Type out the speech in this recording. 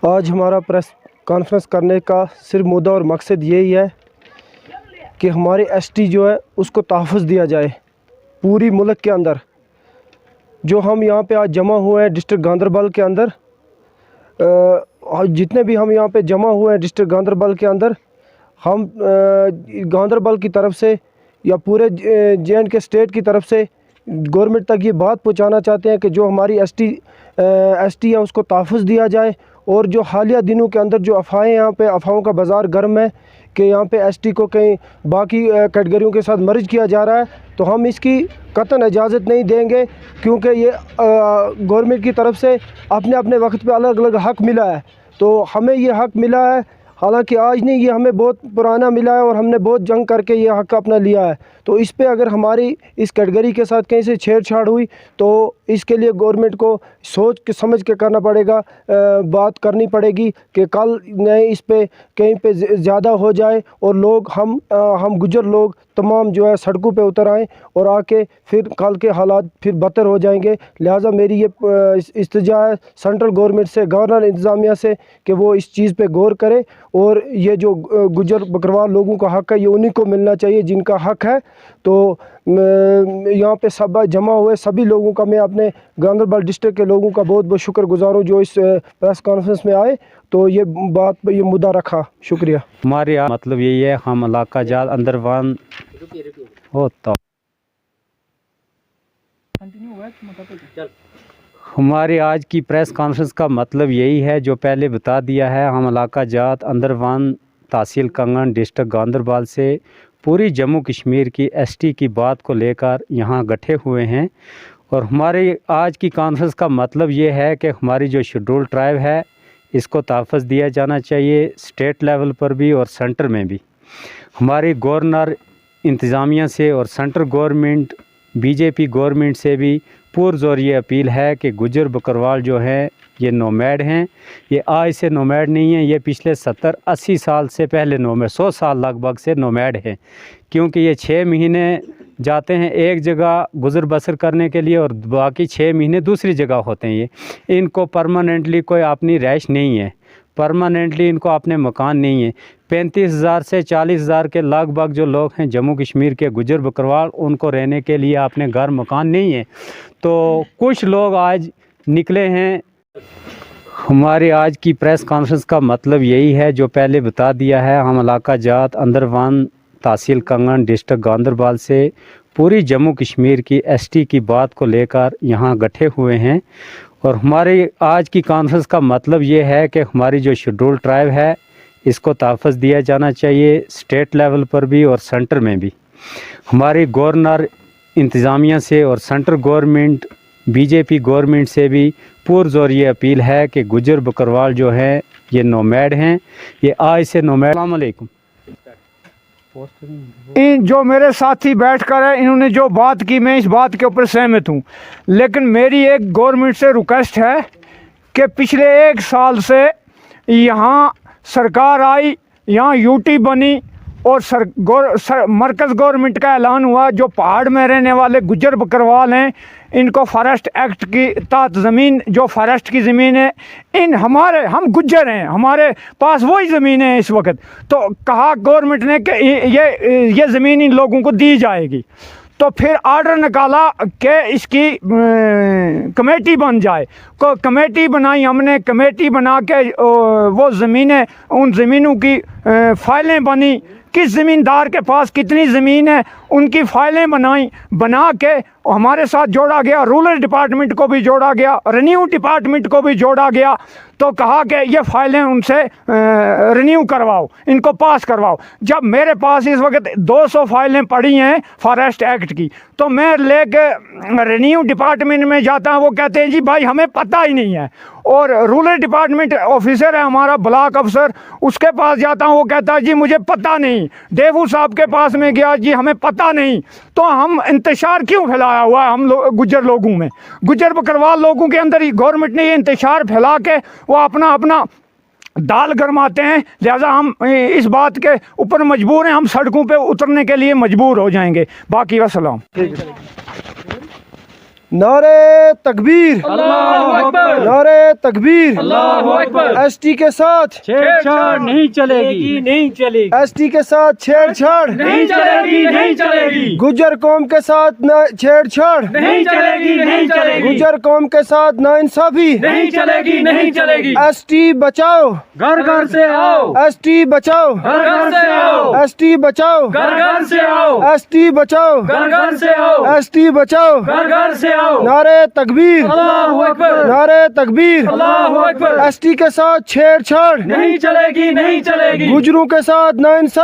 आज हमारा press conference करने का सिर्फ मुद्दा और मकसद यही है कि हमारे एसटी जो है उसको तहफ़्फ़ुज़ दिया जाए पूरी मुल्क के अंदर। जो हम यहाँ पे आज जमा हुए हैं डिस्ट्रिक्ट गांदरबल के अंदर, जितने भी हम यहाँ पे जमा हुए हैं डिस्ट्रिक्ट गांदरबल के अंदर, हम गांदरबल की तरफ से या पूरे JNK स्टेट की तरफ से गवर्नमेंट तक ये बात पहुँचाना चाहते हैं कि जो हमारी एसटी है उसको तहफ़्फ़ुज़ दिया जाए। और जो हालिया दिनों के अंदर जो अफ़वाहें यहाँ पे अफ़वाहों का बाज़ार गर्म है कि यहाँ पे एसटी को कहीं बाकी कैटेगरियों के साथ मर्ज किया जा रहा है, तो हम इसकी कतई इजाज़त नहीं देंगे, क्योंकि ये गवर्नमेंट की तरफ से अपने अपने वक्त पे अलग अलग हक़ मिला है। तो हमें ये हक़ मिला है, हालांकि आज नहीं, ये हमें बहुत पुराना मिला है और हमने बहुत जंग करके ये हक़ अपना लिया है। तो इस पे अगर हमारी इस कैटेगरी के साथ कहीं से छेड़छाड़ हुई तो इसके लिए गवर्नमेंट को सोच के समझ के करना पड़ेगा, बात करनी पड़ेगी कि कल नहीं इस पे कहीं पे ज़्यादा हो जाए और लोग हम गुजर लोग तमाम जो है सड़कों पे उतर आएँ और आके फिर कल के हालात फिर बदतर हो जाएंगे। लिहाजा मेरी ये इल्तिजा है सेंट्रल गवर्नमेंट से, गवर्नर इंतज़ामिया से कि वो इस चीज़ पे गौर करे और ये जो गुजर बकरवाल लोगों का हक़ है ये उन्हीं को मिलना चाहिए जिनका हक़ है। तो यहाँ पे सब जमा हुए सभी लोगों का, मैं अपने गांदरबल डिस्ट्रिक्ट के लोगों का बहुत बहुत शुक्रगुजार हूँ जो इस प्रेस कॉन्फ्रेंस में आए तो ये मुद्दा रखा। शुक्रिया। हमारे मतलब यही है, हम इलाका जात अंदरवान होता। हमारी आज की प्रेस कॉन्फ्रेंस का मतलब यही है जो पहले बता दिया है। हम इलाका जात अंदरवान तहसील कंगन डिस्ट्रिक्ट गांदरबल से पूरी जम्मू कश्मीर की एसटी की बात को लेकर यहाँ इकट्ठे हुए हैं। और हमारी आज की कॉन्फ्रेंस का मतलब ये है कि हमारी जो शेड्यूल ट्राइब है इसको तहफ़्फ़ुज़ दिया जाना चाहिए स्टेट लेवल पर भी और सेंटर में भी। हमारी गवर्नर इंतज़ामिया से और सेंट्रल गवर्नमेंट बीजेपी गवर्नमेंट से भी पुरज़ोर ये अपील है कि गुजर बकरवाल जो हैं ये नोमैड हैं। ये आज से नोमैड नहीं है, ये पिछले 70-80 साल से पहले नोमैड, 100 साल लगभग से नोमैड हैं, क्योंकि ये 6 महीने जाते हैं एक जगह गुजर बसर करने के लिए और बाकी 6 महीने दूसरी जगह होते हैं। ये इनको परमानेंटली कोई अपनी रहाइश नहीं है, परमानेंटली इनको अपने मकान नहीं है। 35,000 से 40,000 के लगभग जो लोग हैं जम्मू कश्मीर के गुजर बकरवाल, उनको रहने के लिए अपने घर मकान नहीं है। तो कुछ लोग आज निकले हैं। हमारी आज की प्रेस कॉन्फ्रेंस का मतलब यही है जो पहले बता दिया है। हम इलाका जात अंदरवान तहसील कंगन डिस्ट्रिक्ट गांदरबल से पूरी जम्मू कश्मीर की एसटी की बात को लेकर यहाँ इकट्ठे हुए हैं। और हमारी आज की कॉन्फ्रेंस का मतलब ये है कि हमारी जो शेड्यूल ट्राइब है इसको तहफ़्फ़ुज़ दिया जाना चाहिए स्टेट लेवल पर भी और सेंटर में भी। हमारी गवर्नर इंतज़ामिया से और सेंट्रल गवर्नमेंट बीजेपी गवर्नमेंट से भी पुरज़ोर ये अपील है कि गुजर बकरवाल जो हैं ये नोमैड हैं, ये आज से नोमैड। अस्सलाम वालेकुम। जो मेरे साथी बैठकर है इन्होंने जो बात की, मैं इस बात के ऊपर सहमत हूँ, लेकिन मेरी एक गवर्नमेंट से रिक्वेस्ट है कि पिछले 1 साल से यहाँ सरकार आई, यहाँ यूटी बनी और मरकज़ गवर्नमेंट का ऐलान हुआ जो पहाड़ में रहने वाले गुजर बकरवाल हैं इनको फॉरेस्ट एक्ट की तहत ज़मीन, जो फॉरेस्ट की ज़मीन है, हम गुज्जर हैं, हमारे पास वही ज़मीन है इस वक्त। तो कहा गवर्नमेंट ने कि ये ज़मीन इन लोगों को दी जाएगी। तो फिर आर्डर निकाला कि इसकी कमेटी बन जाए। कमेटी बनाई हमने, कमेटी बना के वो ज़मीनें, उन ज़मीनों की फ़ाइलें बनी, किस ज़मींदार के पास कितनी ज़मीन है उनकी फ़ाइलें बना के हमारे साथ जोड़ा गया। रूरल डिपार्टमेंट को भी जोड़ा गया, रेन्यू डिपार्टमेंट को भी जोड़ा गया। तो कहा कि ये फ़ाइलें उनसे रिन्यू करवाओ, इनको पास करवाओ। जब मेरे पास इस वक्त 200 फ़ाइलें पड़ी हैं फॉरेस्ट एक्ट की, तो मैं लेके रेन्यू डिपार्टमेंट में जाता हूँ, वो कहते हैं जी भाई हमें पता ही नहीं है। और रूरल डिपार्टमेंट ऑफिसर है हमारा ब्लॉक अफसर, उसके पास जाता हूँ, वो कहता है जी मुझे पता नहीं। देवू साहब के पास में गया, जी हमें पता नहीं। तो हम इंतशार क्यों फैलाया हुआ है हम गुज्जर लोगों में, गुज्जर बकरवाल लोगों के अंदर ही गवर्नमेंट ने ये इंतशार फैला के वो अपना दाल गरमाते हैं। लिहाजा हम इस बात के ऊपर मजबूर हैं, हम सड़कों पे उतरने के लिए मजबूर हो जाएंगे। बाकी वसलाम। नारे तकबीर, अल्लाहू अकबर, नारे तकबीर। अल्लाहू अकबर। एसटी के साथ छेड़छाड़ नहीं चलेगी, नहीं चलेगी, एसटी के साथ छेड़छाड़ नहीं चलेगी, नहीं चलेगी, गुज्जर कौम के साथ न छेड़छाड़ नहीं चलेगी, नहीं चलेगी, गुज्जर कौम के साथ नाइंसाफी नहीं चलेगी, नहीं चलेगी। एसटी बचाओ, घर घर से आओ, एसटी बचाओ, घर घर से आओ, एसटी बचाओ, घर घर से आओ, एसटी बचाओ, घर घर से आओ, एसटी बचाओ। घर घर से आओ। नारे तकबीर, अल्लाहू अकबर, नारे तकबीर। अल्लाहू अकबर। एसटी के साथ छेड़छाड़ नहीं चलेगी, नहीं चलेगी, गुजरों के साथ नाइंसाफी